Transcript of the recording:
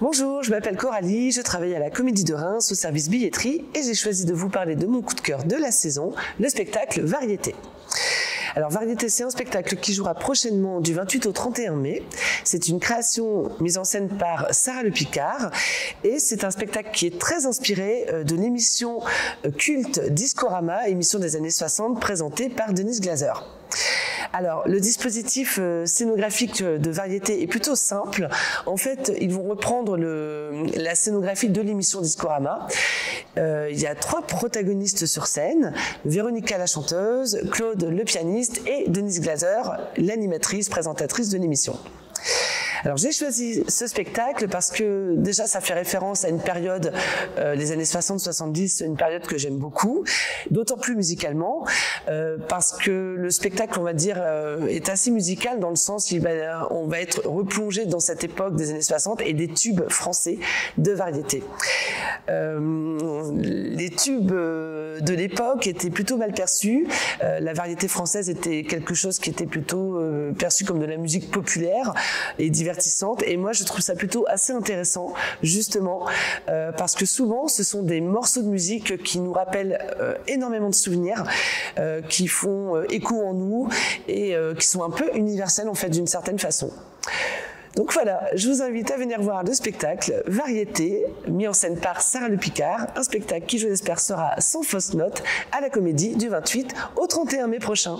Bonjour, je m'appelle Coralie, je travaille à la Comédie de Reims au service billetterie et j'ai choisi de vous parler de mon coup de cœur de la saison, le spectacle Variété. Alors Variété, c'est un spectacle qui jouera prochainement du 28 au 31 mai. C'est une création mise en scène par Sarah Le Picard et c'est un spectacle qui est très inspiré de l'émission culte Discorama, émission des années 60 présentée par Denise Glaser. Alors, le dispositif scénographique de Variété est plutôt simple. En fait, ils vont reprendre la scénographie de l'émission Discorama. Il y a 3 protagonistes sur scène, Véronica la chanteuse, Claude le pianiste et Denise Glaser, l'animatrice, présentatrice de l'émission. Alors j'ai choisi ce spectacle parce que déjà ça fait référence à une période, les années 60-70, une période que j'aime beaucoup, d'autant plus musicalement, parce que le spectacle, on va dire, est assez musical dans le sens on va être replongé dans cette époque des années 60 et des tubes français de variété. Les tubes de l'époque étaient plutôt mal perçus, la variété française était quelque chose qui était plutôt perçu comme de la musique populaire et divertissante, et moi je trouve ça plutôt assez intéressant justement parce que souvent ce sont des morceaux de musique qui nous rappellent énormément de souvenirs, qui font écho en nous et qui sont un peu universels en fait d'une certaine façon. Donc voilà, je vous invite à venir voir le spectacle Variété, mis en scène par Sarah Le Picard, un spectacle qui, je l'espère, sera sans fausse note à la Comédie du 28 au 31 mai prochain.